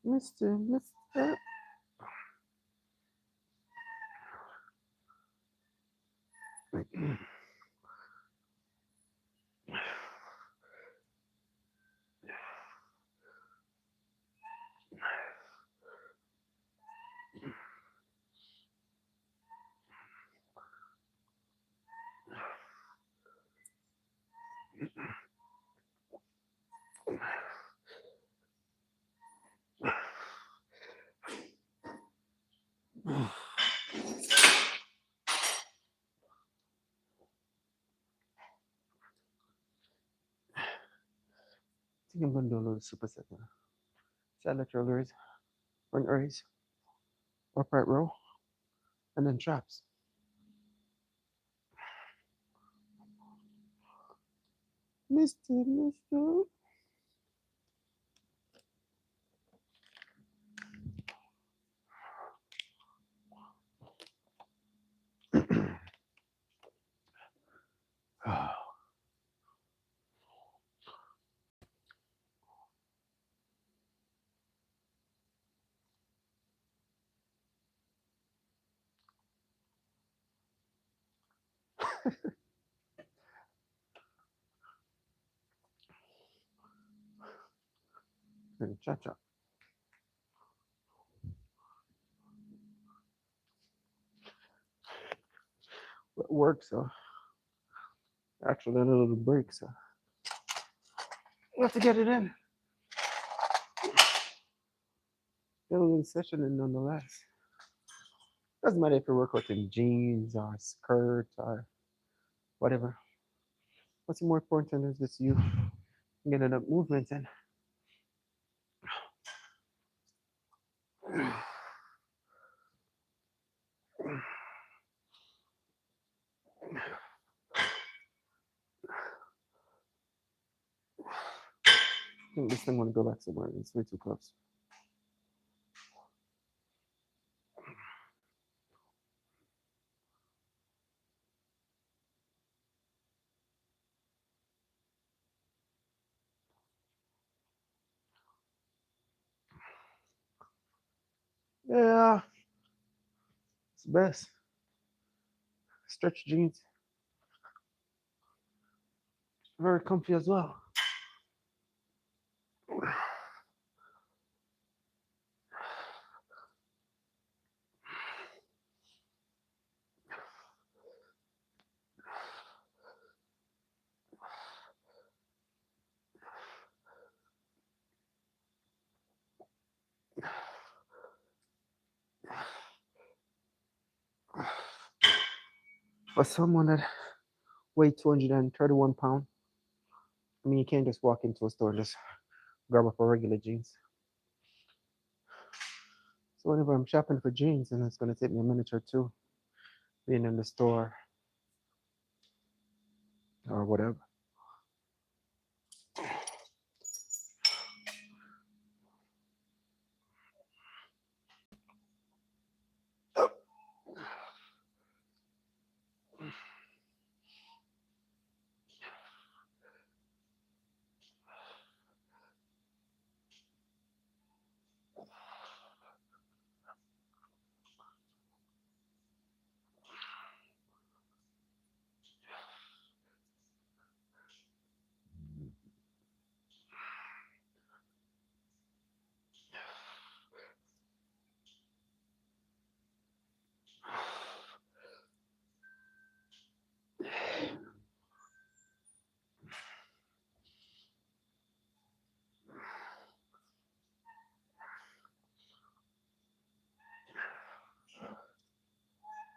Mister. I think I'm gonna do a little superset now. Side lateral raise, front raise, upright row, and then traps. Mister. And cha-cha. It works, so actually a little break, so we have to get it in. Get a little session in nonetheless. Doesn't matter if you work out in jeans or skirt or whatever. What's more important is just you getting enough movement in. I think this thing want to go back somewhere. It's way too close. Yeah, it's the best. Stretch jeans, very comfy as well. For someone that weighs 231 pounds, I mean, you can't just walk into a store and just grab up a regular jeans. So whenever I'm shopping for jeans, and it's going to take me a minute or two being in the store or whatever.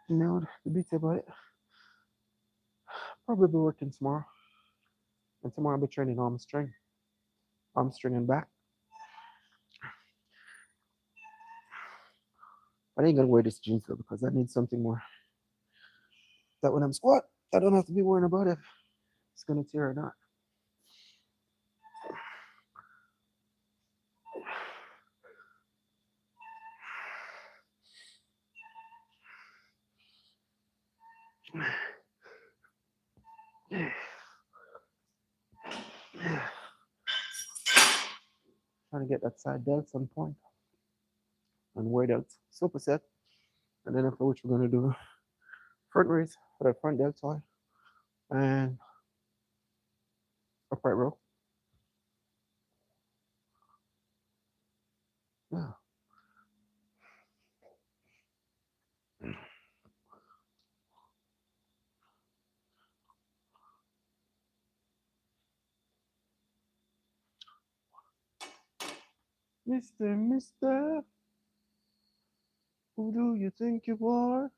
You know, the beauty about it, probably be working tomorrow. And tomorrow I'll be training arm string and back. But I ain't gonna wear this jeans though because I need something more. That when I'm squat, I don't have to be worrying about if it's gonna tear or not. Trying to get that side delts on point. and wear that superset. And then after which we're gonna do front raise for the front deltoid and upright row. Yeah. Mister, who do you think you are?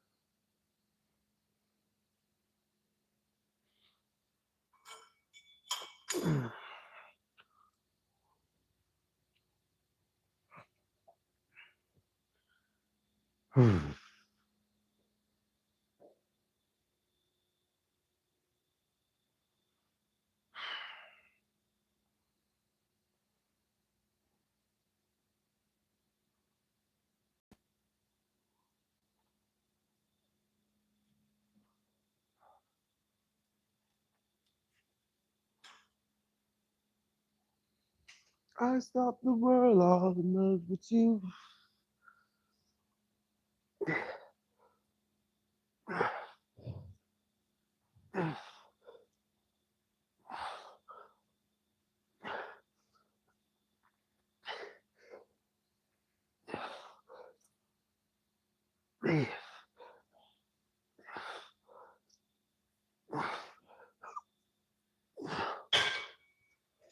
I stopped the world all in love with you.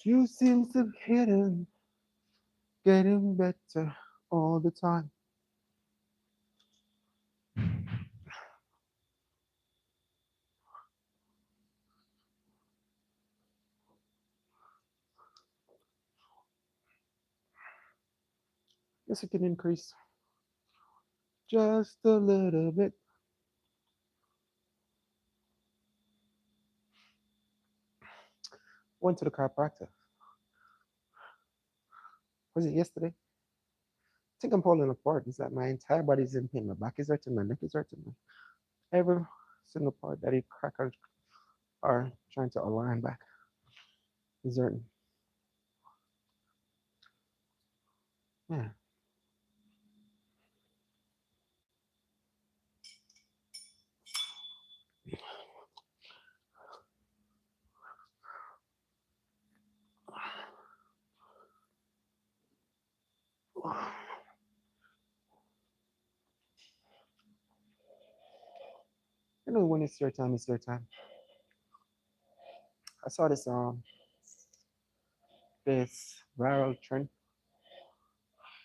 You seem to hidden, getting better all the time. Guess you can increase just a little bit. Went to the chiropractor. Was it yesterday? I think I'm falling apart. It's like my entire body is in pain. My back is hurting, my neck is hurting. Every single part that you crack are trying to align back is hurting. Yeah. You know when it's your time, it's your time. I saw this viral trend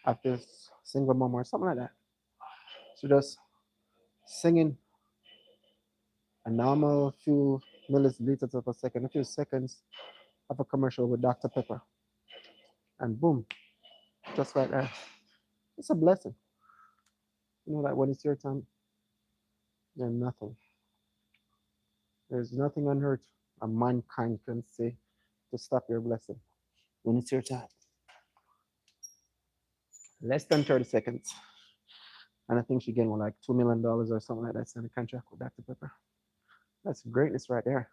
of this single mom or something like that. So just singing a normal few milliliters of a second, a few seconds of a commercial with Dr. Pepper. And boom, just like that. It's a blessing. You know, like when it's your time, there's nothing. There's nothing on earth a mankind can say to stop your blessing when it's your time. Less than 30 seconds. And I think she gained like $2 million or something like that in a contract with Dr. Pepper. That's greatness right there.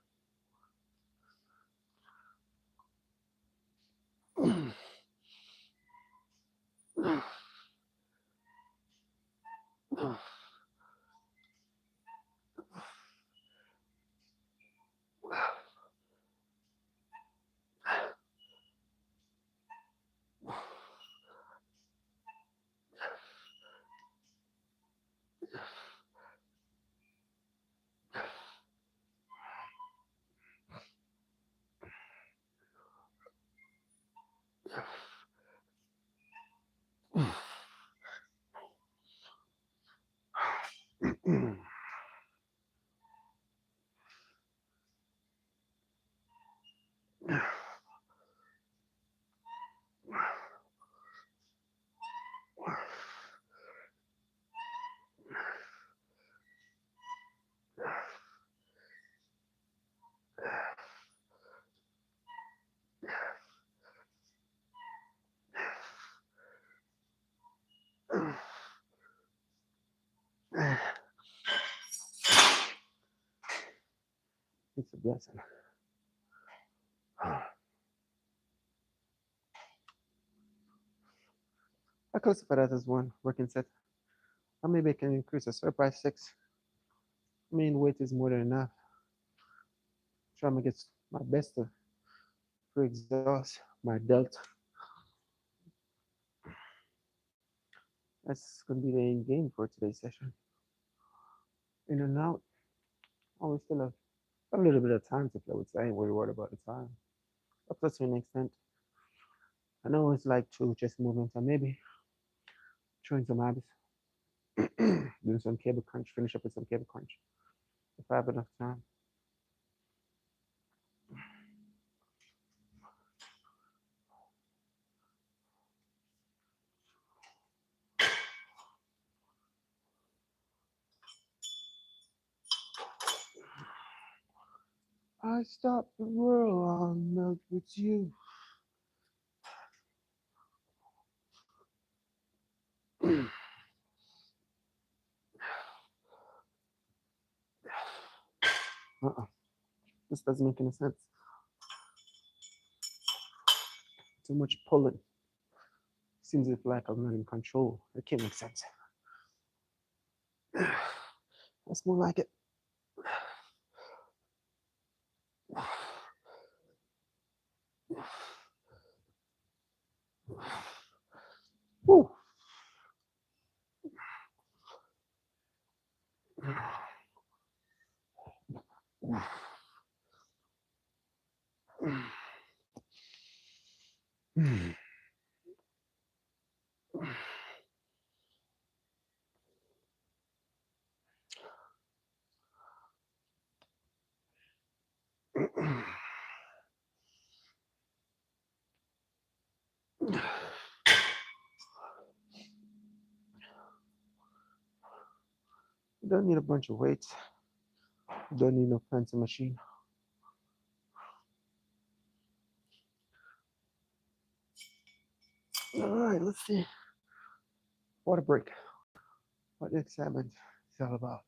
It's a blessing. I classify that as one working set. Or maybe I can increase the serve by 6. I mean, weight is more than enough. Try to get my best to exhaust my delta. That's going to be the end game for today's session. In and out. Oh, we still have a little bit of time to play with, so I ain't really worried about the time. Up to an extent. I know it's like two chest movements, and maybe throwing some abs, doing some cable crunch, finish up with some cable crunch if I have enough time. I stop the world, I'll melt with you. Uh-uh. This doesn't make any sense. Too much pulling. Seems like I'm not in control. It can't make sense. That's more like it. Woo. You don't need a bunch of weights. You don't need no fancy machine. All right, let's see. Water break. What the excitement is all about.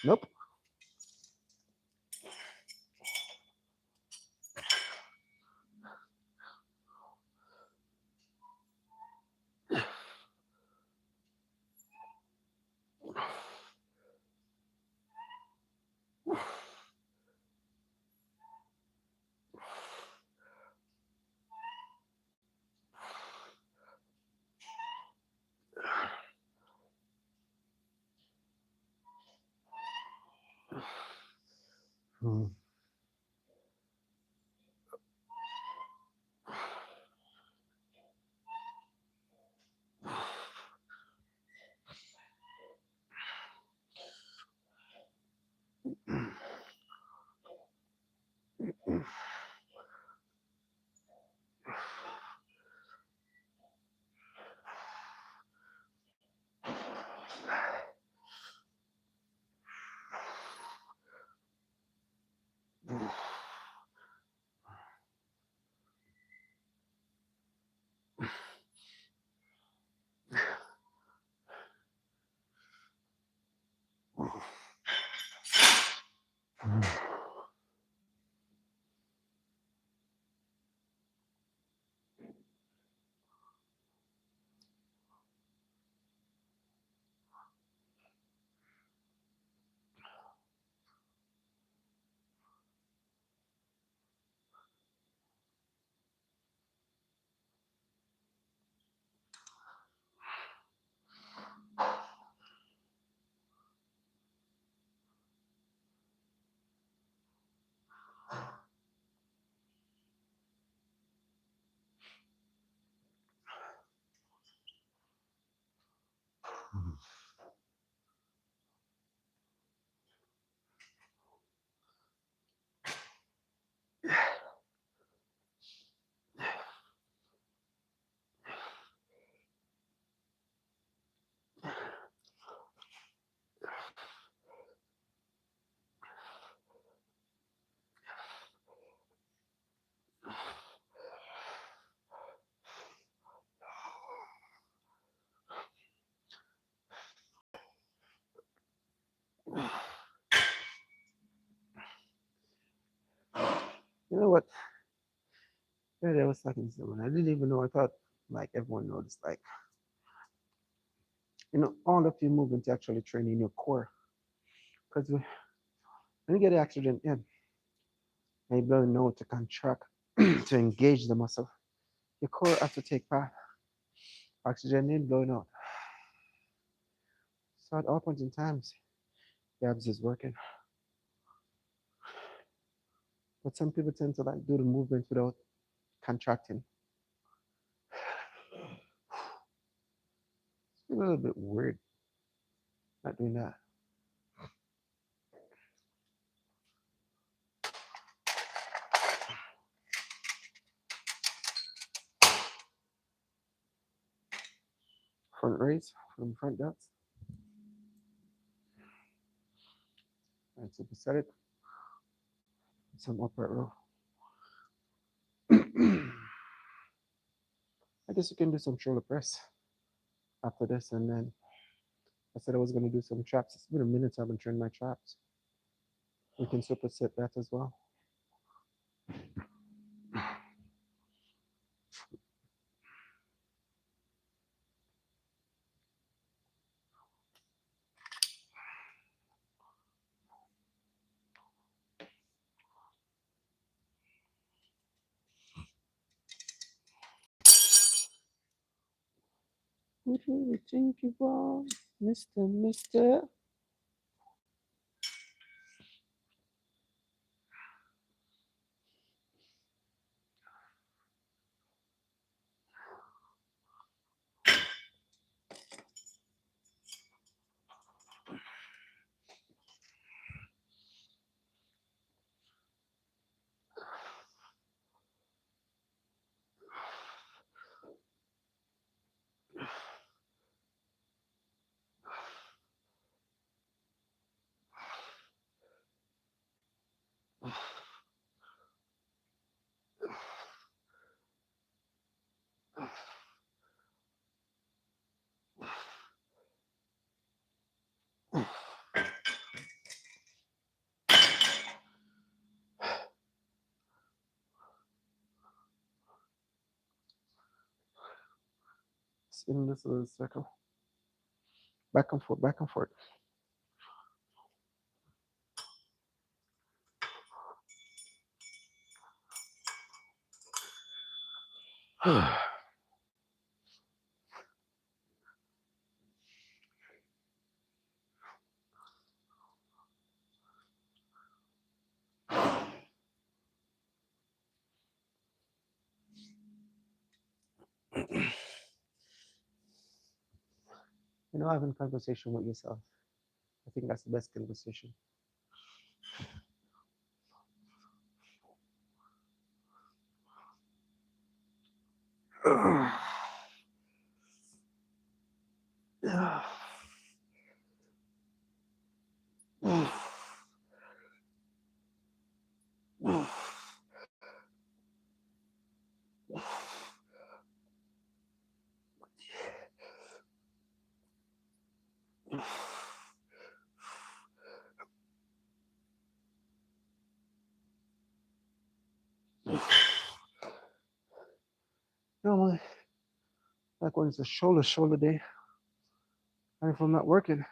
Nope. You know what? Yeah, I was talking to someone. I didn't even know. I thought like everyone noticed. Like all of your movements actually training your core. Because when you get an accident in, and you don't know to contract to engage the muscle, your core has to take part. Oxygen in, blowing out. So at all points in times, the abs is working. But some people tend to like do the movement without contracting. It's a little bit weird not doing that. Front raise from front delts. And superset it. Some upright row. I guess you can do some shoulder press after this, and then I said I was going to do some traps. It's been a minute I've been training my traps. We can superset that as well. What do you think you want, Mister? In this little circle. Back and forth, back and forth. Having conversation with yourself. I think that's the best conversation. Normally, like when it's a shoulder day, and if I'm not working,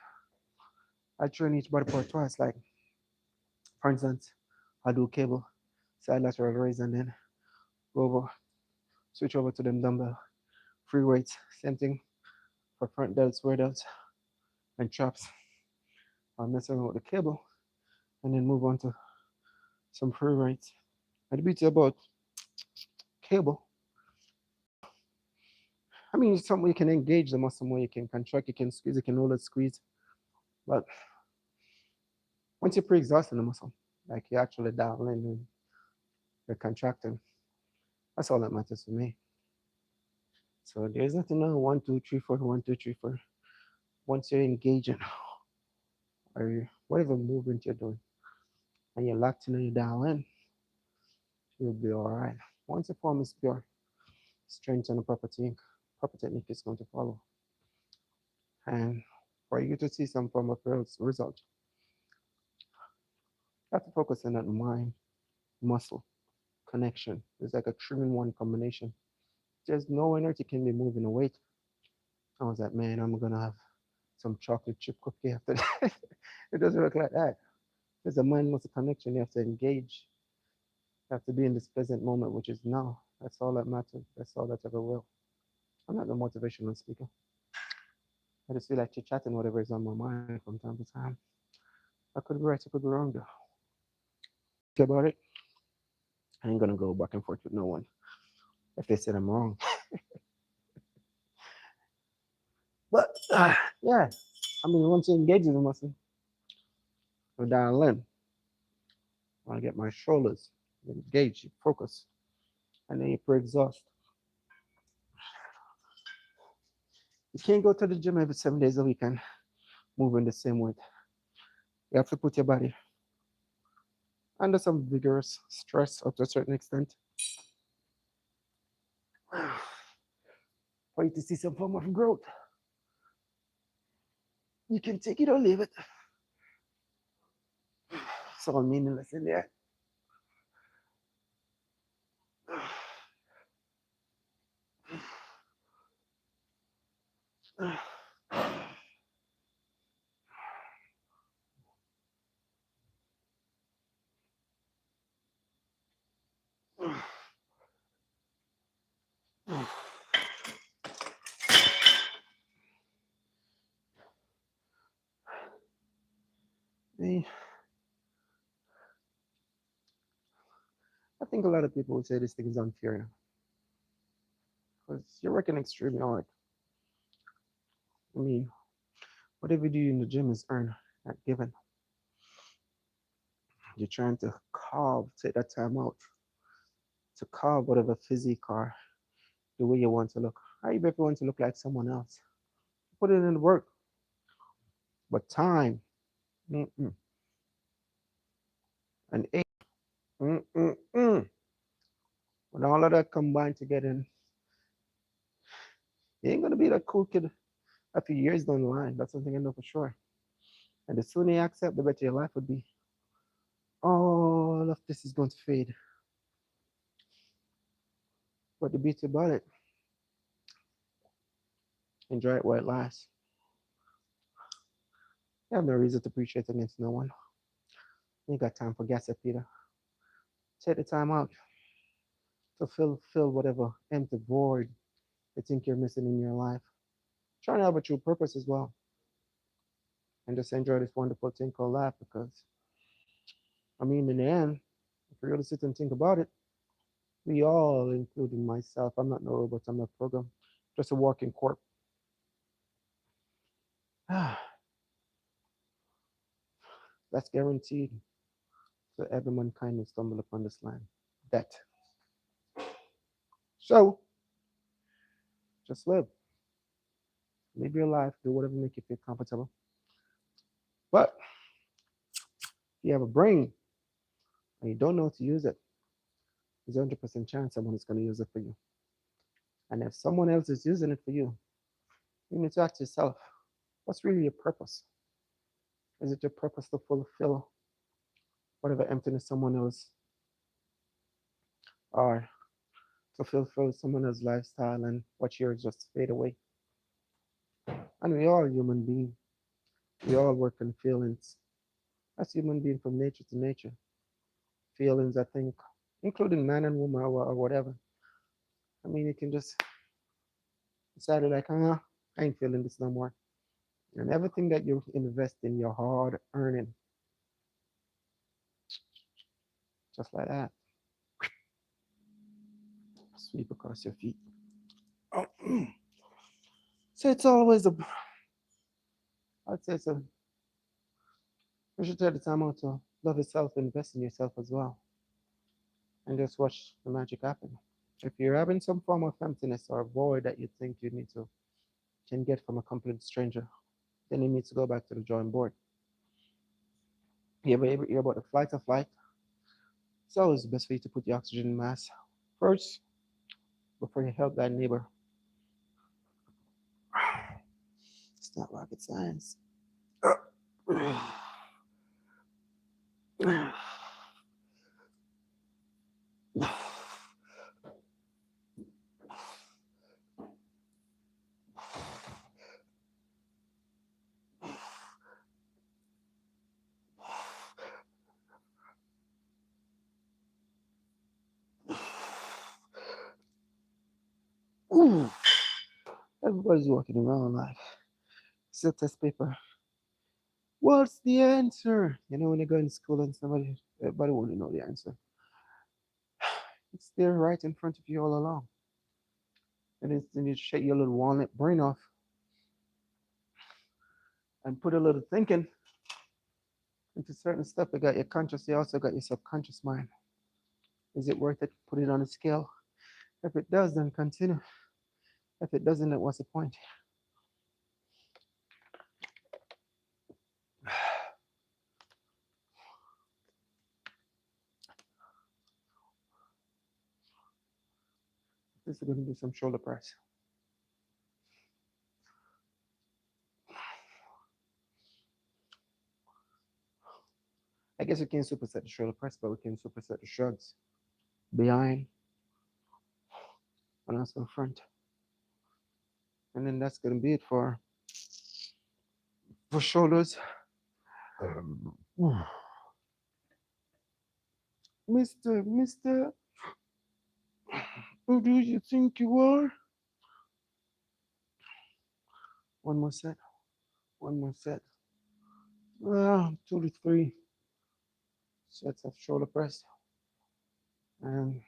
I train each body part twice. Like, for instance, I do cable, side lateral raise, and then go over, switch over to them dumbbell, free weights, same thing for front delts, rear delts, and chops. I'll mess around with the cable, and then move on to some free weights. And the beauty about cable, I mean, it's something you can engage the muscle more, you can contract, you can squeeze, you can roll it, squeeze. But once you're pre-exhausting the muscle, like you actually dial in and you're contracting, that's all that matters to me. So there's nothing on 1, 2, 3, 4, 1, 2, 3, 4. Once you're engaging or whatever movement you're doing, and you're locked in and you dial in, you'll be all right. Once the form is pure, strength and the proper technique is going to follow. And for you to see some form of result, you have to focus on that mind, muscle. connection. It's like a 3-in-1 combination. There's no energy can be moving a weight. I was like, man, I'm gonna have some chocolate chip cookie after that. It doesn't work like that. There's a mind muscle connection. You have to engage. You have to be in this present moment, which is now. That's all that matters. That's all that ever will. I'm not the motivational speaker. I just feel like chit chatting whatever is on my mind from time to time. I could be right, I could be wrong though. Think about it. I ain't gonna go back and forth with no one if they said I'm wrong. But yeah, I mean, once you engage in the muscle, go dial in. I want to get my shoulders engaged, you focus, and then you pre-exhaust. You can't go to the gym every 7 days a week and move in the same weight. You have to put your body under some vigorous stress up to a certain extent for you to see some form of growth. You can take it or leave it. It's all meaningless in there. I think a lot of people would say this thing is unfair because you're working extremely hard. I mean, whatever you do in the gym is earned, not given. You're trying to carve, take that time out to carve whatever physique or the way you want to look. How you ever want to look like someone else? Put it in the work. But time, mm-mm, and age, mm-mm-mm. When all of that combined together, you ain't gonna be that cool kid a few years down the line. That's something I know for sure. And the sooner you accept, the better your life would be. All of this is going to fade. But the beauty about it, enjoy it while it lasts. You have no reason to appreciate against no one. You ain't got time for gossip either. Take the time out to fill whatever empty void you think you're missing in your life. Try to have a true purpose as well. And just enjoy this wonderful thing called life because, I mean, in the end, if you really sit and think about it, we all, including myself, I'm not no robot, I'm not program, just a walking corpse. That's guaranteed to every mankind who stumble upon this land. That. So, just live your life, do whatever make you feel comfortable. But if you have a brain and you don't know how to use it, there's a 100% chance someone is going to use it for you. And if someone else is using it for you, you need to ask yourself, what's really your purpose? Is it your purpose to fulfill whatever emptiness someone else, or to fulfill someone else's lifestyle and watch yours just fade away? And we all human beings. We all work on feelings. That's human being from nature to nature. Feelings, I think, including man and woman or whatever. I mean, you can just decide like, I ain't feeling this no more. And everything that you invest in your hard earning, just like that, sweep across your feet. Oh. So it's always I'd say so. You should take the time out to love yourself, invest in yourself as well, and just watch the magic happen. If you're having some form of emptiness or void that you think you need to can get from a complete stranger, then you need to go back to the drawing board. You ever hear about the flight or flight? It's always best for you to put your oxygen mask first before you help that neighbor. It's not rocket science. Ooh, everybody's walking around like it's a test paper. What's the answer? You know when you go in school and everybody want to know the answer. It's there right in front of you all along. And you shake your little walnut brain off and put a little thinking into certain stuff. You got your conscious, you also got your subconscious mind. Is it worth it? Put it on a scale. If it does, then continue. If it doesn't, then what's the point? This is going to do some shoulder press. I guess we can superset the shoulder press, but we can superset the shrugs behind and also front. And then that's going to be it for shoulders. Mister, who do you think you are? One more set. One more set. 2 to 3 sets of shoulder press. And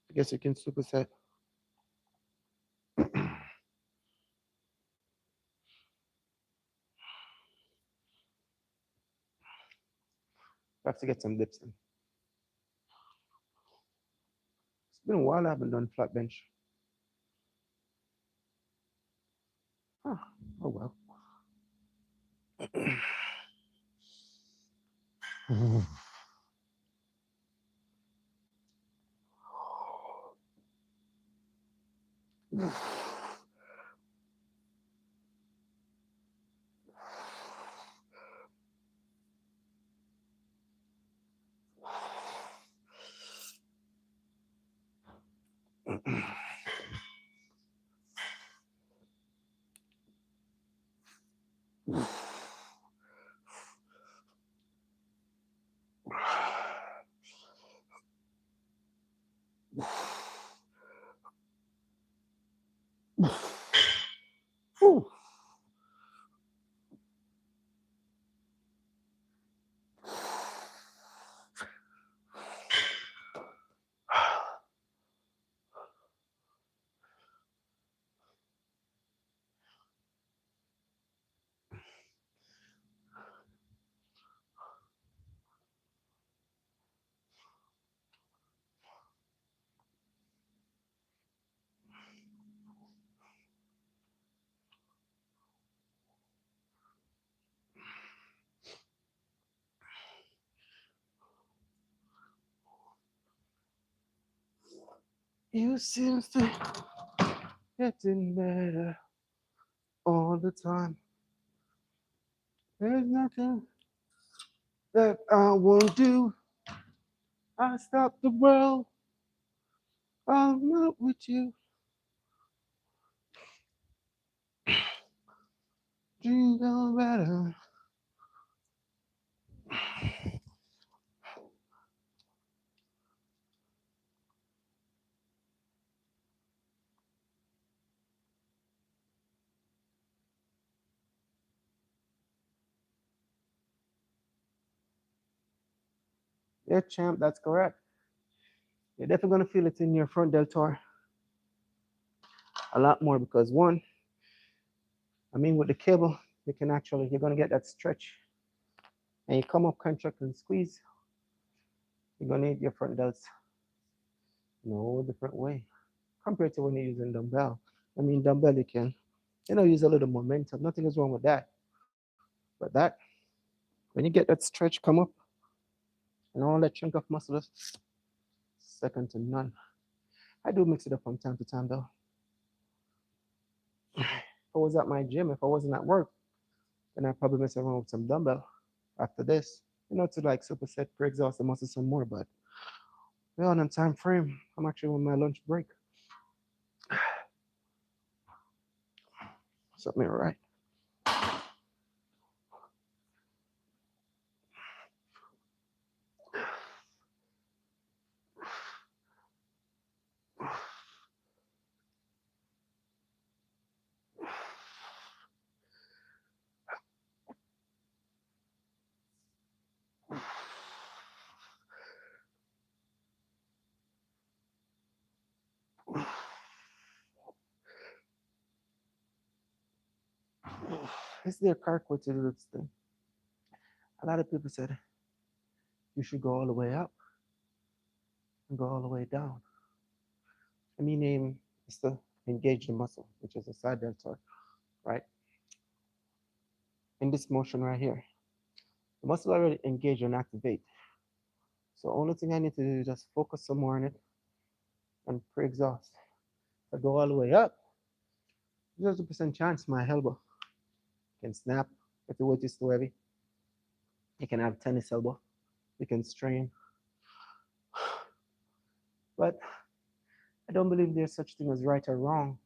I guess you can superset. I have to get some dips in. It's been a while I haven't done flat bench. Huh. Oh well. Ooh. You seem to getting better all the time. There's nothing that I won't do. I stop the world. I'm not with you. Dreams are better. Yeah, champ, that's correct. You're definitely gonna feel it in your front deltoid a lot more because one, with the cable, you're gonna get that stretch, and you come up, contract, and squeeze. You're gonna need your front delts no different way compared to when you're using dumbbell. Dumbbell you can, use a little momentum. Nothing is wrong with that. But when you get that stretch come up and all that chunk of muscle, second to none. I do mix it up from time to time though. If I was at my gym, if I wasn't at work, then I'd probably mess around with some dumbbell after this, to like superset, pre-exhaust the muscle some more. But we're on a time frame. I'm actually on my lunch break. Something right. Is there a correct way to do this thing? A lot of people said you should go all the way up and go all the way down. I mean, aim is to engage the muscle, which is a side deltoid, right? In this motion right here, the muscle already engage and activate. So only thing I need to do is just focus some more on it and pre-exhaust. If I go all the way up, there's a percent chance my elbow can snap if the weight is too heavy. You can have tennis elbow. You can strain. But I don't believe there's such thing as right or wrong.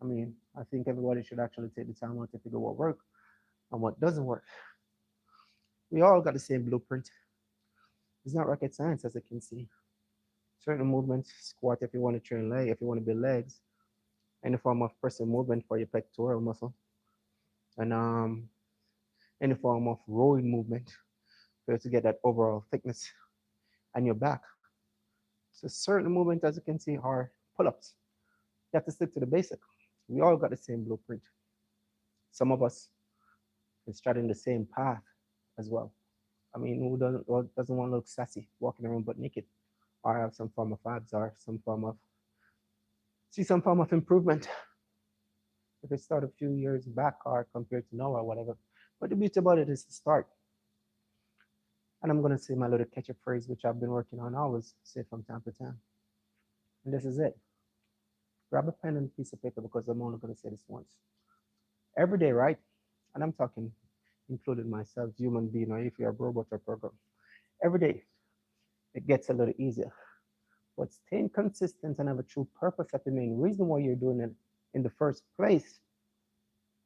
I mean, I think everybody should actually take the time out to figure what works and what doesn't work. We all got the same blueprint. It's not rocket science, as you can see. Certain movements, squat if you want to train leg, if you want to build legs, any form of pressing movement for your pectoral muscle, and any form of rowing movement for you to get that overall thickness and your back. So certain movements, as you can see, are pull-ups. You have to stick to the basic. We all got the same blueprint. Some of us is starting the same path as well. I mean, who doesn't want to look sassy walking around but naked, or have some form of abs, or see some form of improvement if it started a few years back or compared to now or whatever. But the beauty about it is to start. And I'm gonna say my little catchy phrase, which I've been working on always say from time to time. And this is it. Grab a pen and a piece of paper because I'm only gonna say this once. Every day, right? And I'm talking including myself, human being, or if you're a robot or program. Every day it gets a little easier. But staying consistent and have a true purpose at the main reason why you're doing it in the first place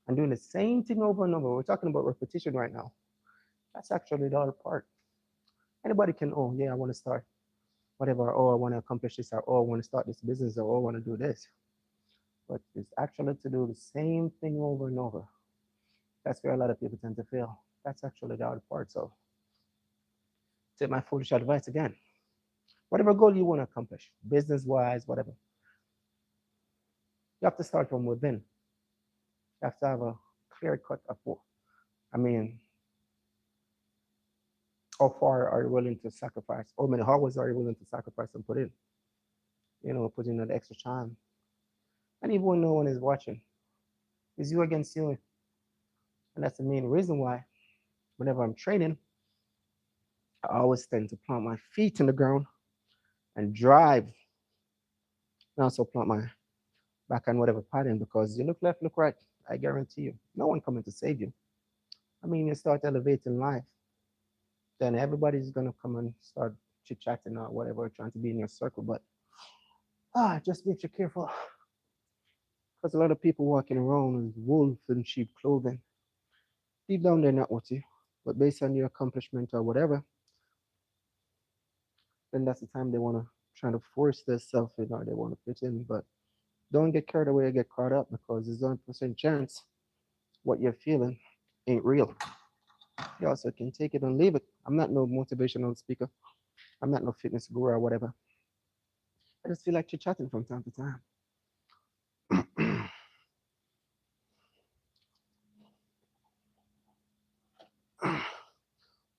and doing the same thing over and over. We're talking about repetition right now. That's actually the other part. Anybody can, oh, yeah, I want to start whatever, oh, I want to accomplish this, or oh, I want to start this business, or oh, I want to do this. But it's actually to do the same thing over and over. That's where a lot of people tend to fail. That's actually the other part. So take my foolish advice again. Whatever goal you want to accomplish, business wise, whatever, you have to start from within. You have to have a clear cut of what. I mean, how far are you willing to sacrifice? How many hours are you willing to sacrifice and put in? Put in that extra time. And even when no one is watching, it's you against you. And that's the main reason why whenever I'm training, I always tend to plant my feet in the ground and drive. And also plant my back on whatever pattern because you look left, look right. I guarantee you, no one coming to save you. I mean, you start elevating life, then everybody's gonna come and start chit chatting or whatever, trying to be in your circle. But just be extra careful because a lot of people walking around with wolf in sheep clothing. Deep down, they're not with you, but based on your accomplishment or whatever, then that's the time they want to try to force themselves in or they want to fit in. But don't get carried away or get caught up because there's 1% chance what you're feeling ain't real. You also can take it and leave it. I'm not no motivational speaker. I'm not no fitness guru or whatever. I just feel like chit chatting from time to time.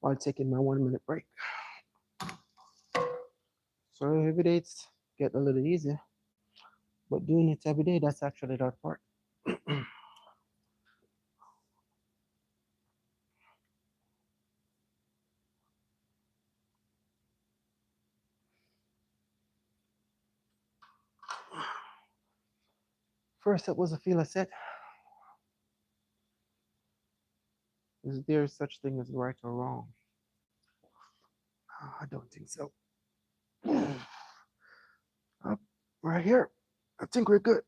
While taking my 1 minute break. So every day it's getting a little easier. But doing it every day, that's actually the hard part. First up was a feel I said, is there such thing as right or wrong? I don't think so. Right here, I think we're good.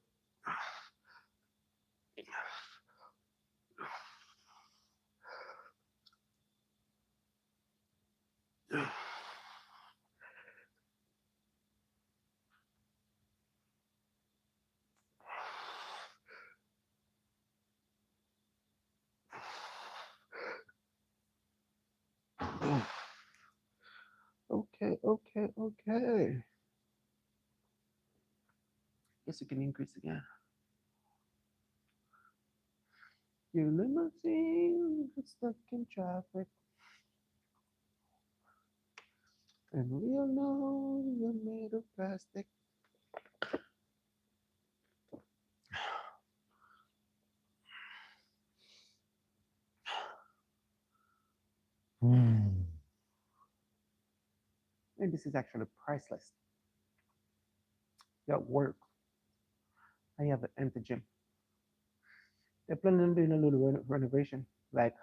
Okay, okay, okay. Guess we can increase again. Your limousine gets stuck in traffic, and we all know you're made of plastic. And this is actually priceless. You're at work, and you have an empty gym. They're planning on doing a little renovation, like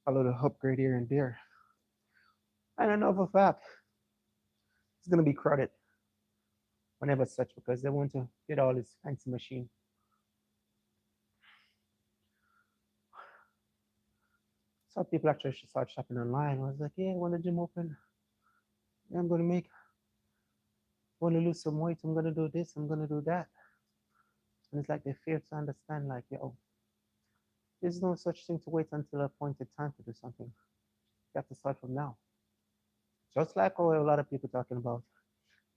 a little upgrade here and there. And I know for a fact it's going to be crowded whenever such because they want to get all this fancy machine. So people actually should start shopping online. I was like, yeah, when the gym open, yeah, I'm going to make, want to lose some weight. I'm going to do this. I'm going to do that. And it's like they fail to understand, like, yo, there's no such thing to wait until a appointed time to do something. You have to start from now. Just like how a lot of people talking about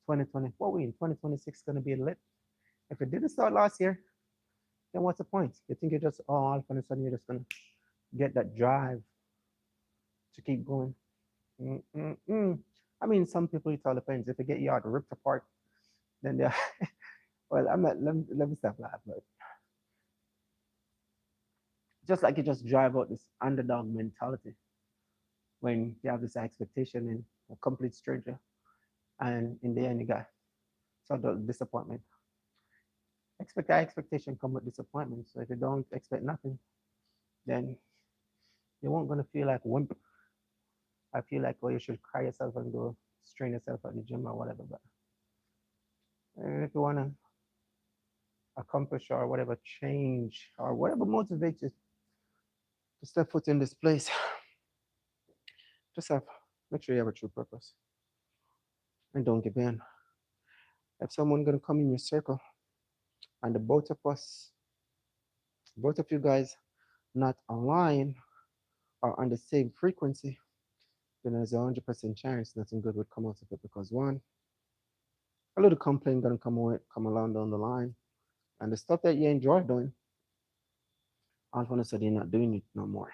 2020. What we in 2026 going to be lit? If it didn't start last year, then what's the point? You think you're just, oh, all of a sudden you're just going to get that drive to keep going? Mm-mm-mm. I mean, some people it all depends. If they get you out ripped apart, then they're well. I'm not. Let me stop that. But just like you just drive out this underdog mentality when you have this expectation in a complete stranger, and in the end you got sort of disappointment. Expect that expectation come with disappointment. So if you don't expect nothing, then you won't gonna feel like wimp. I feel like oh you should cry yourself and go strain yourself at the gym or whatever. But if you wanna accomplish or whatever change or whatever motivates you to step foot in this place, just have make sure you have a true purpose and don't give in. If someone gonna come in your circle and the both of you guys not align or on the same frequency, then there's 100% chance nothing good would come out of it because one, a little complaint gonna come along down the line, and the stuff that you enjoy doing, all of a sudden you're not doing it no more.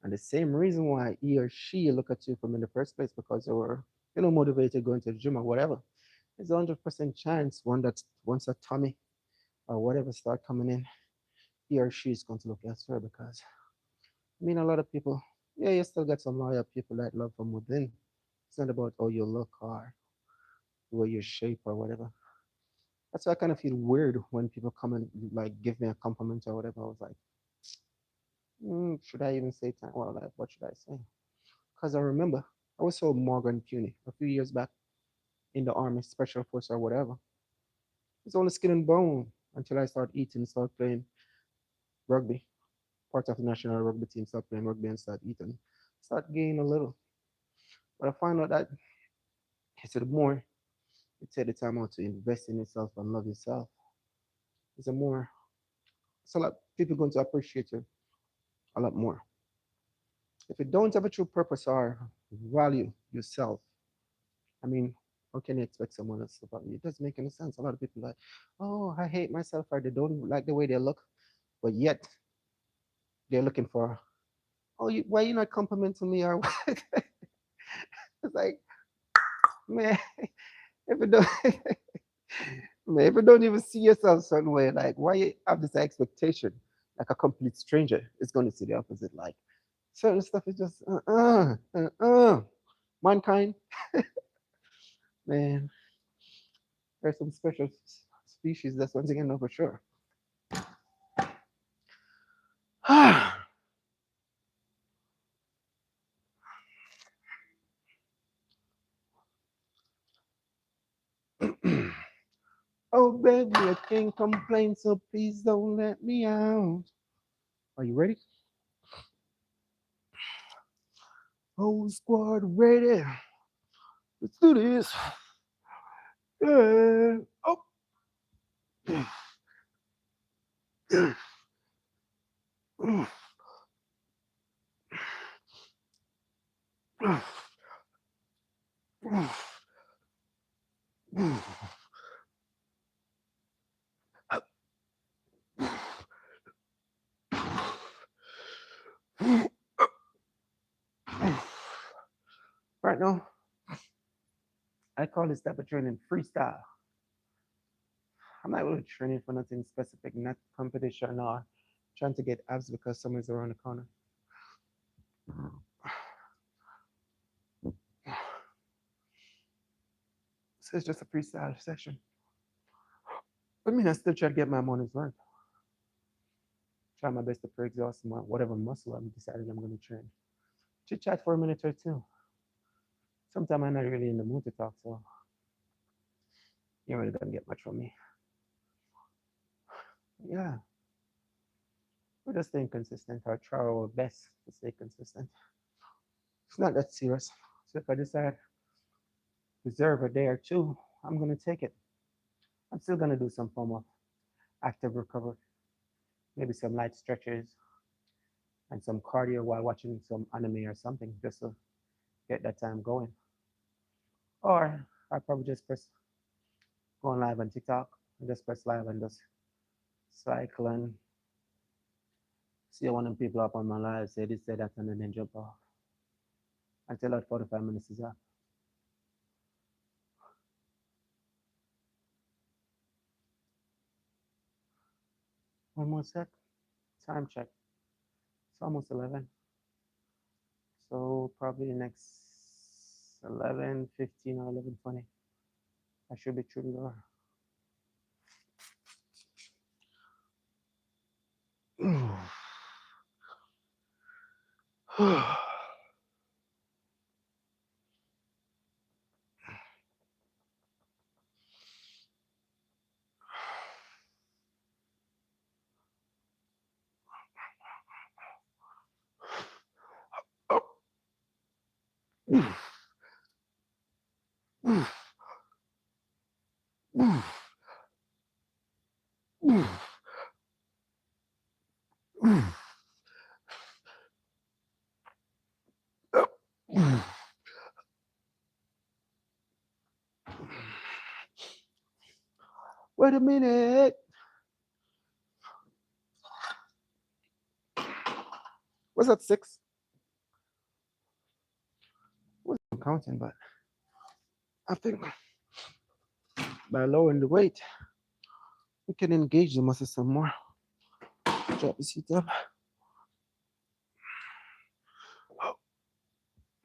And the same reason why he or she look at you from in the first place because they were, motivated going to the gym or whatever. There's 100% chance one that once a tummy or whatever start coming in, he or she is going to look elsewhere because I mean a lot of people, yeah, you still got some loyal people that love from within. It's not about how you look or the way you shape or whatever. That's why I kind of feel weird when people come and like give me a compliment or whatever. I was like, should I even say thank? Well, like, what should I say? Because I remember I was so Morgan Puny a few years back in the army, special force or whatever. It's only skin and bone until I start eating, start playing rugby, part of the national rugby team, start playing rugby and start eating, start gaining a little. But I find out that it's the more you take the time out to invest in yourself and love yourself, it's a more, it's a lot, people going to appreciate you a lot more. If you don't have a true purpose or value yourself, I mean, how can you expect someone else to value you? It doesn't make any sense. A lot of people are like, oh, I hate myself or they don't like the way they look, but yet they're looking for, oh, why you not complimenting me or what? It's like, man, if you don't, man, if you don't even see yourself certain way, like why you have this expectation, like a complete stranger is going to see the opposite. Like certain stuff is just mankind, man. There's some special species. That's one thing I know for sure. Oh baby, I can't complain, so please don't let me out. Are you ready? Whole squad ready. Let's do this. Yeah. Oh. Right now, I call this type of training freestyle. I'm not really training for nothing specific, not competition or trying to get abs because someone's around the corner. So it's just a freestyle session. I mean, I still try to get my money's worth. Try my best to pre-exhaust my whatever muscle I'm decided I'm going to train. Chit chat for a minute or two. Sometimes I'm not really in the mood to talk, so you're really gonna get much from me. Yeah, we're just staying consistent or try our best to stay consistent. It's not that serious. So if I decide to reserve a day or two, I'm gonna take it. I'm still gonna do some form of active recovery, maybe some light stretches and some cardio while watching some anime or something, just to get that time going. Or I probably just press go on live on TikTok and just press live and just cycle and see one of them people up on my live, say this, say that, and then jump off until that 45 minutes is up. One more sec. Time check. It's almost 11. So probably next 11:15 or 11:20. I should be through the door. Wait a minute. Was that 6? I'm counting, but I think by lowering the weight, we can engage the muscle some more. Drop the seat up.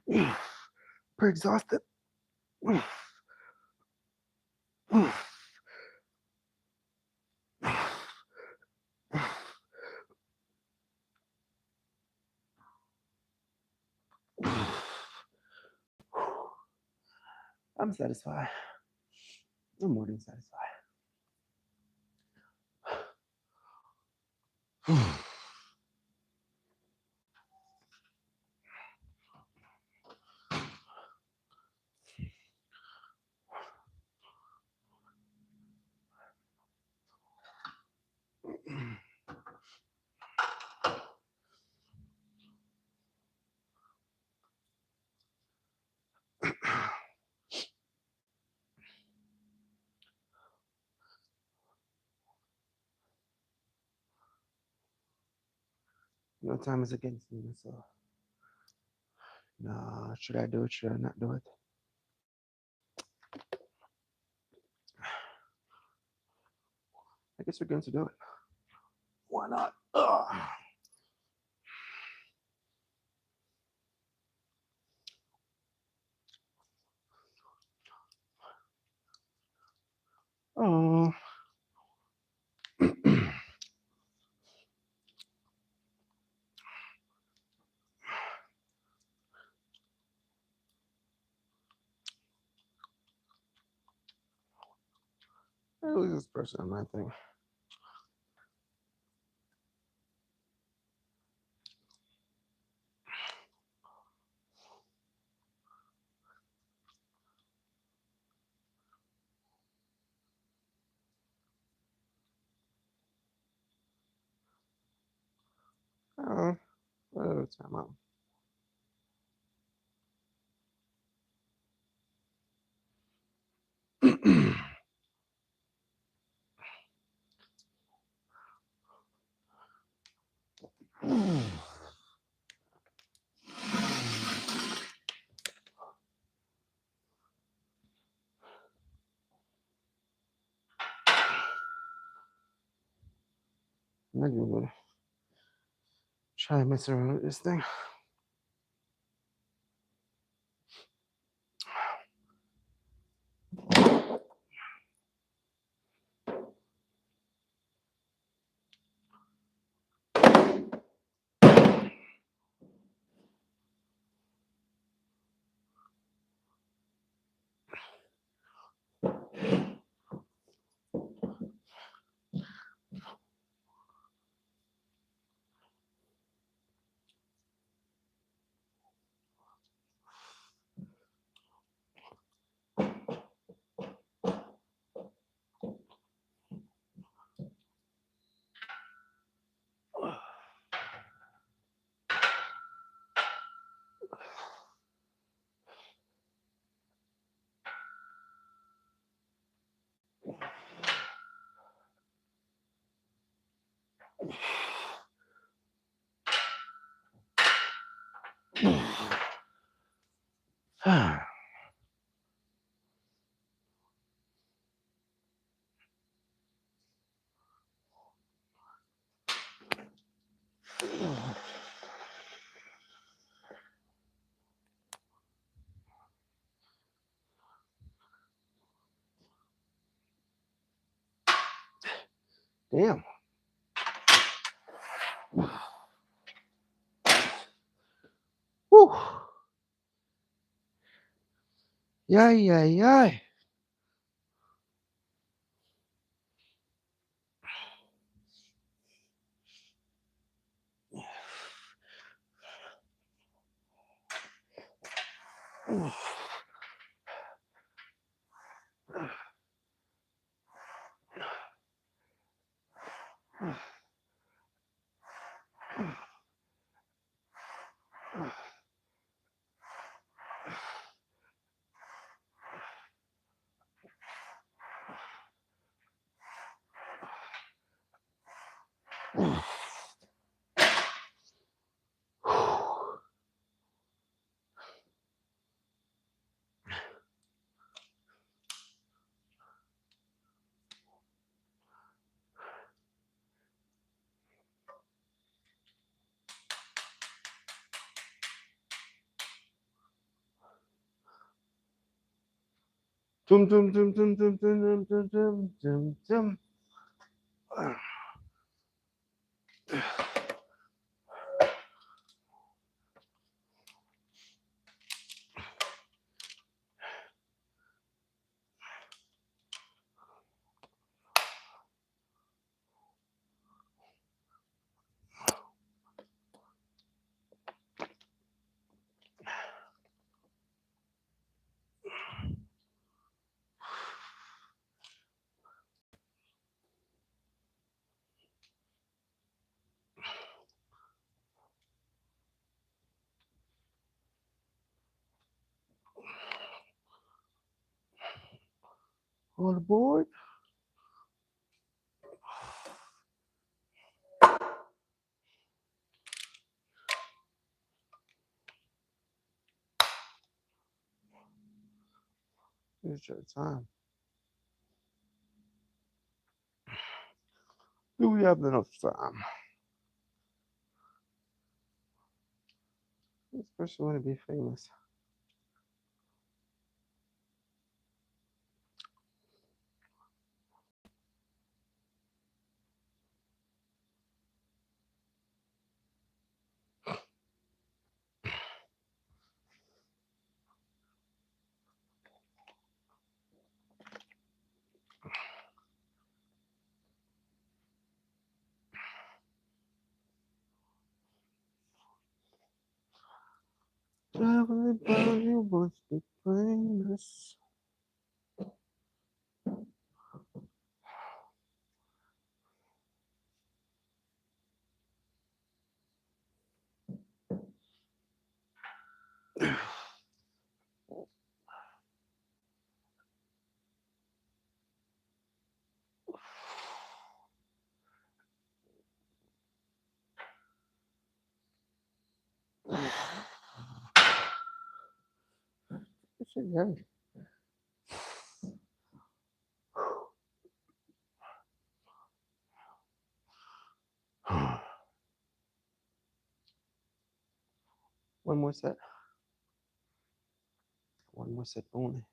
Pretty exhausted. I'm satisfied. I'm more than satisfied. No time is against me, so no, should I do it? Should I not do it? I guess we're going to do it. Why not? Ugh. Oh. Who's this person on my thing? Oh, time out. I'm not even gonna try and mess around with this thing. Damn. Whew. Yay, yay, yay. Dum dum dum dum dum dum dum dum dum dum. On board. It's your time. Do we have enough time? This person want to be famous. Traveling by you wants to be famous. Shit, yeah. more set. One more set only.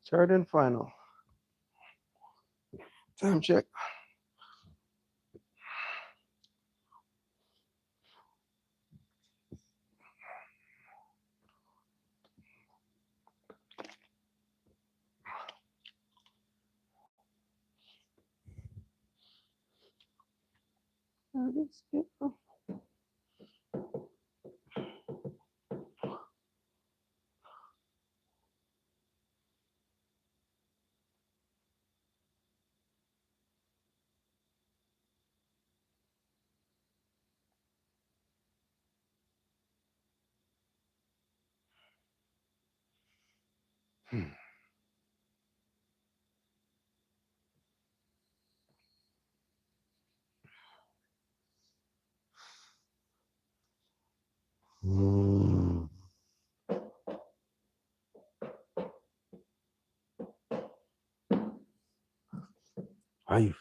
Third and final. Time check. Ay.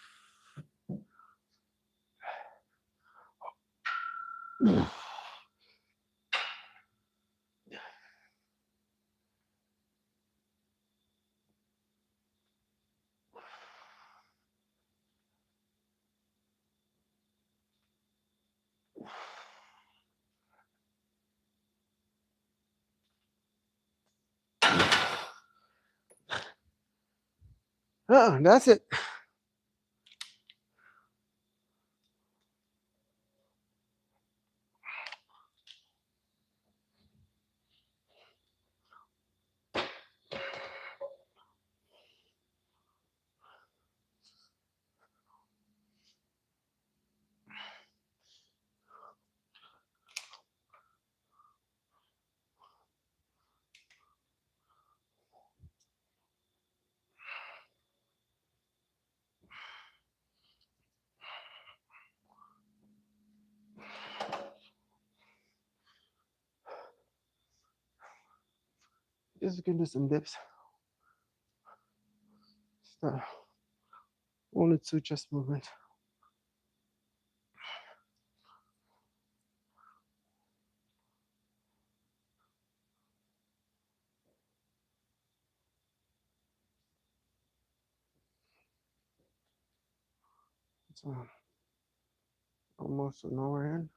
That's it. Just can do some dips. Start. Only two chest movement. So almost nowhere in.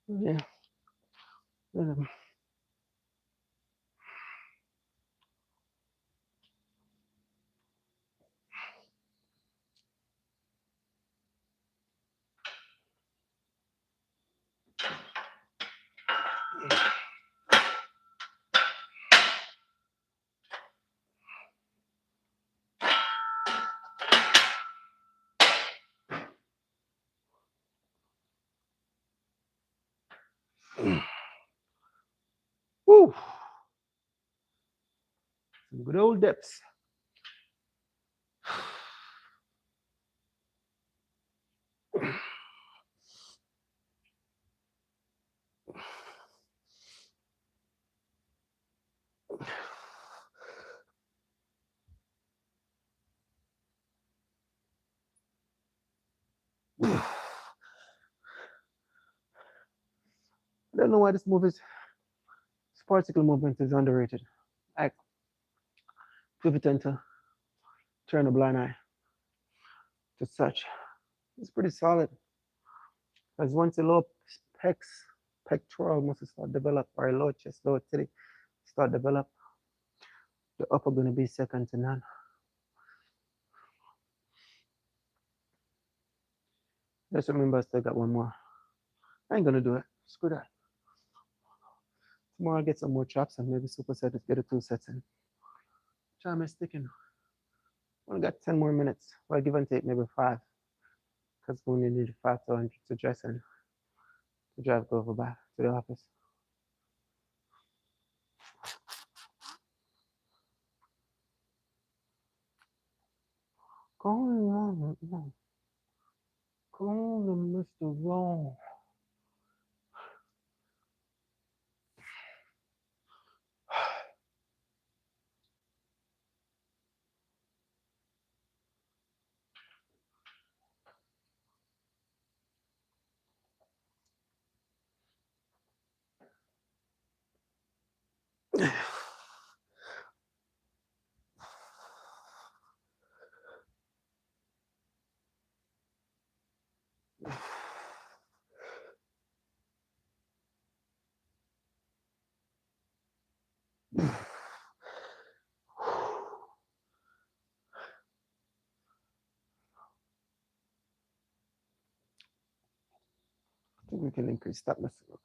Yeah. Woo. Some good old dips. I don't know why this particle movement is underrated. Like people tend to turn a blind eye to such. It's pretty solid. Because once the lower pecs, pectoral muscles start develop, or lower chest, lower titty start develop, the upper gonna be second to none. Just remember I still got one more. I ain't gonna do it. Screw that. Tomorrow I'll get some more chops and maybe superset it, get a 2 sets in. Try my sticking. Only got 10 more minutes. Well, give and take maybe 5. Because we only need 5 to dress and to drive go over back to the office. Calling on, calling Mr. Wrong. I think we can increase that muscle.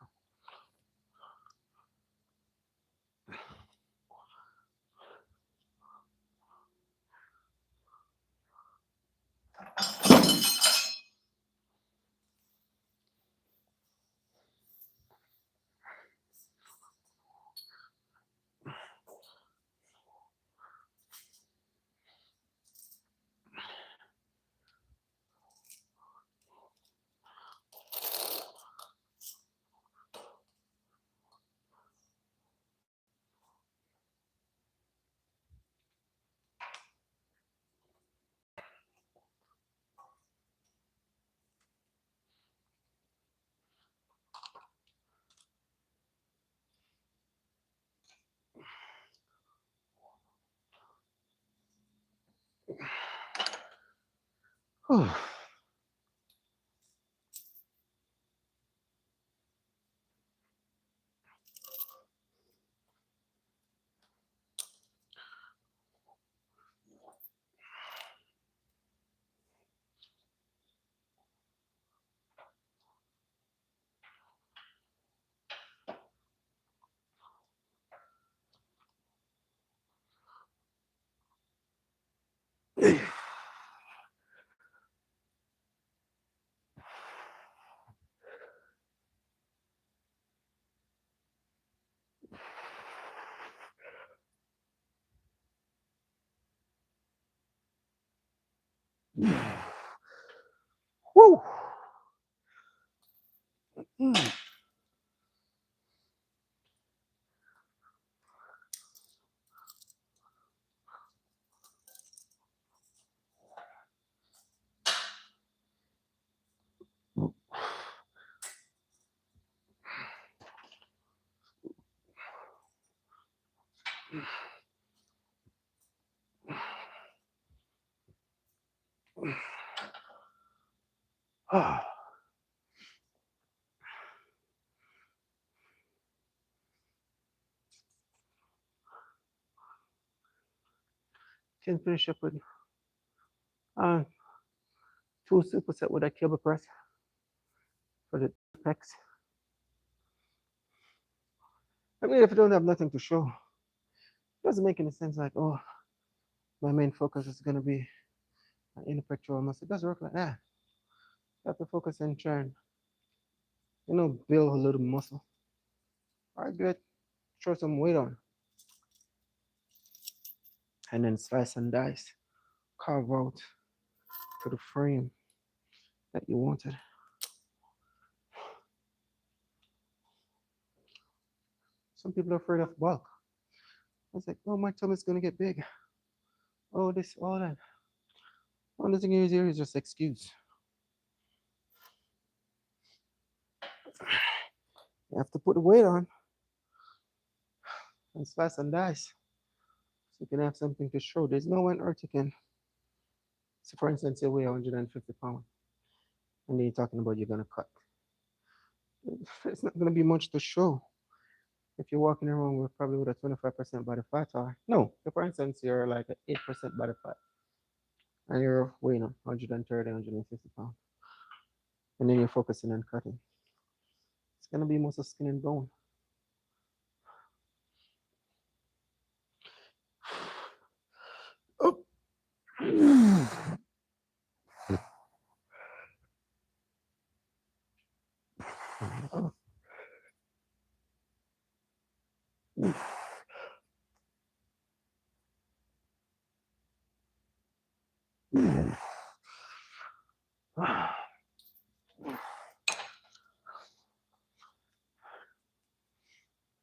Woo! Can finish up with uh, 2 superset with a cable press for the pecs. I mean, if you don't have nothing to show, it doesn't make any sense. Like, oh, my main focus is gonna be inner pectoral muscle. It doesn't work like that. You have to focus and try and, build a little muscle. All right, good. Throw some weight on, and then slice and dice, carve out to the frame that you wanted. Some people are afraid of bulk. I was like, oh, my tummy's gonna get big. Oh, this, all that. Only thing is here is just excuse. You have to put the weight on and slice and dice so you can have something to show. There's no one earth you can. So, for instance, you weigh 150 pounds, and then you're talking about you're gonna cut. It's not gonna be much to show if you're walking around with probably with a 25% body fat, or no, so for instance, you're like an 8% body fat, and you're weighing 130, 150 pounds, and then you're focusing on cutting. It's gonna be most of skin and bone. Oh.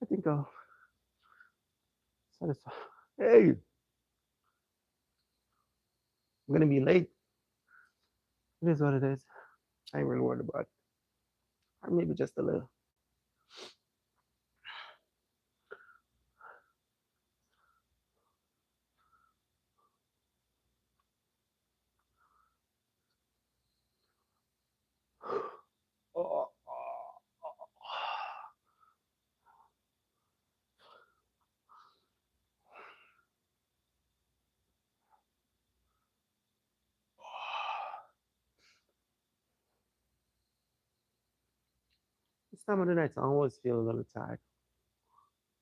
I think I'll satisfy. Hey, I'm gonna be late. It is what it is. I ain't really worried about it. Or maybe just a little. Oh, this time of the night, I always feel a little tired.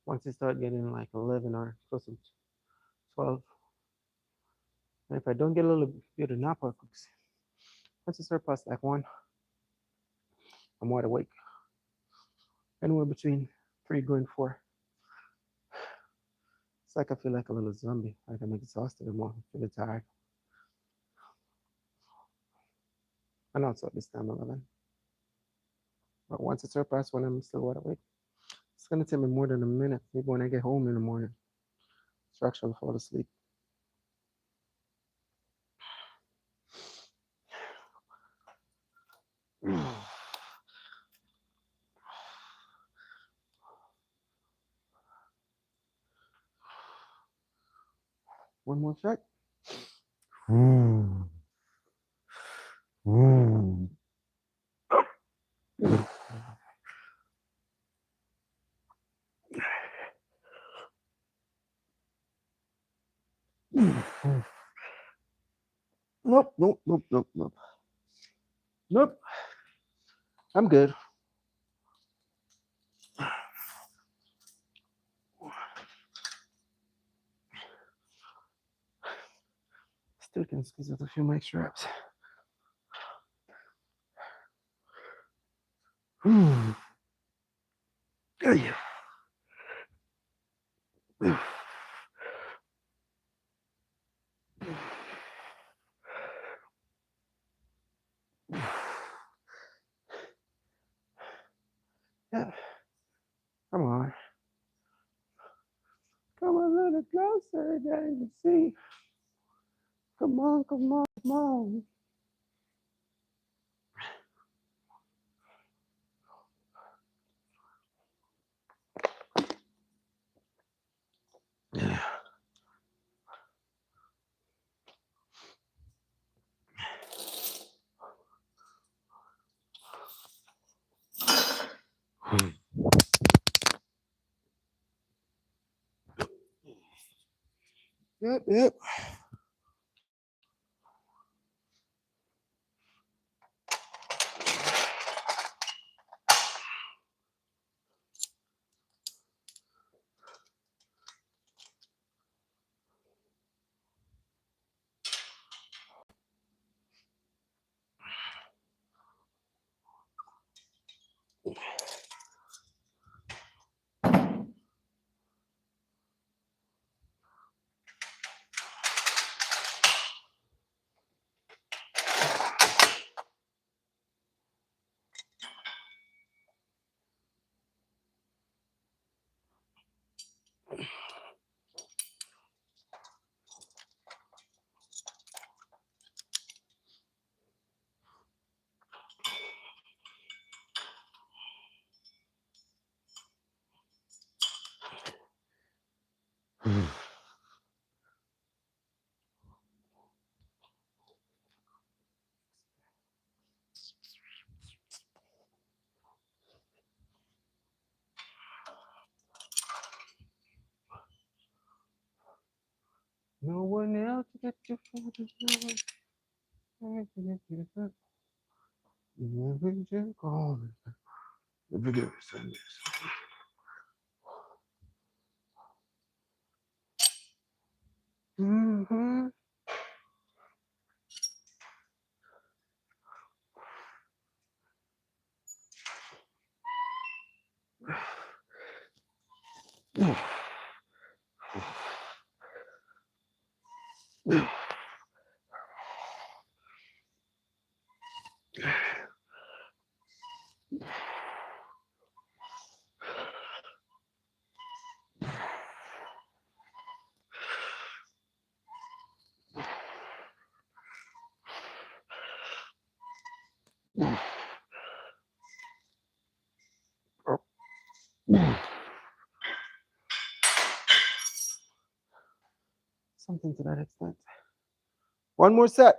Once you start getting like 11 or close to 12, and if I don't get a little bit of nap, once you start past like 1, I'm wide awake. Anywhere between 3 going 4. It's like I feel like a little zombie. Like I'm exhausted. I'm feeling tired. And also at this time 11. But once it's surpassed 1, I'm still wide awake. It's gonna take me more than a minute. Maybe when I get home in the morning, to actually fall asleep. One more shot. Nope, nope, nope, nope, nope. Nope. I'm good. Still can squeeze out a few more extra reps. Yeah. Come on. Come a little closer, guys. See. Come on, come on, come on. Yeah. Yep, yep. No one else to get you for the never get you back. Never get gone. Never get Sundays. Mm-hmm. Something to that extent. One more set.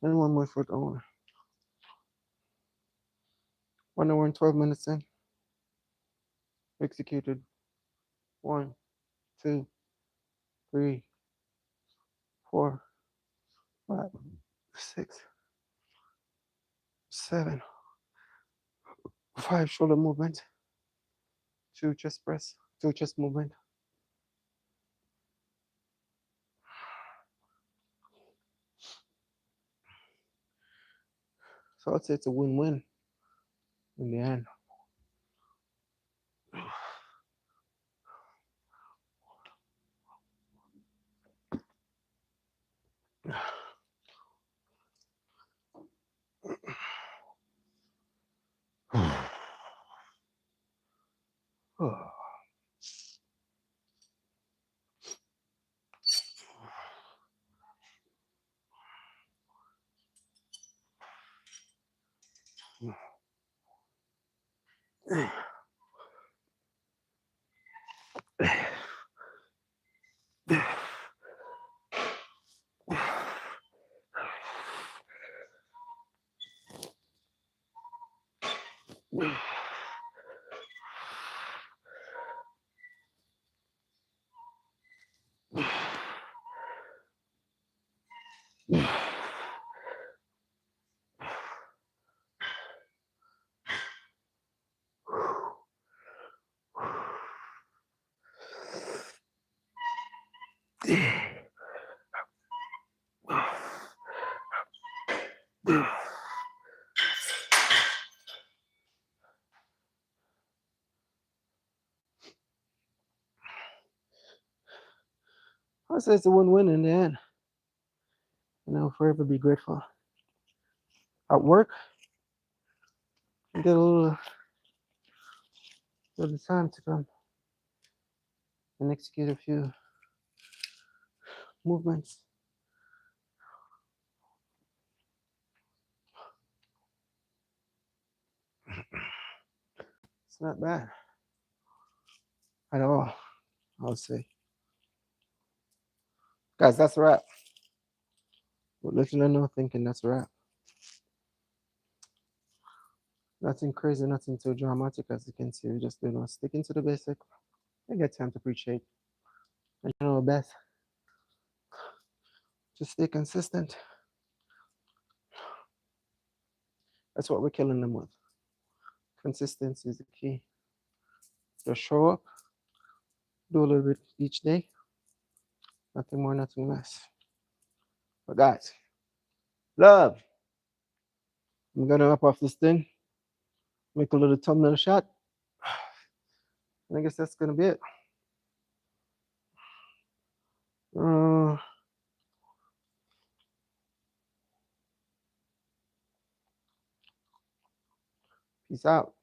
And one more foot on. 1 hour and 12 minutes in. Executed. 1, 2, 3, 4, 5, 6, 7, 5 shoulder movement, 2 chest press, 2 chest movement. So I'd say it's a win-win in the end. I say it's a win-win in the end. And I'll forever be grateful. At work, I get a little time to come and execute a few movements. It's not bad at all, I would say. Guys, that's a wrap. But listen, I know thinking that's a wrap. Nothing crazy, nothing too dramatic, as you can see. We're just sticking to the basic. I get time to appreciate. And you know best. Just stay consistent. That's what we're killing them with. Consistency is the key. Just show up, do a little bit each day. Nothing more, nothing less. But guys, love. I'm gonna wrap off this thing. Make a little thumbnail shot. And I guess that's gonna be it. Peace out.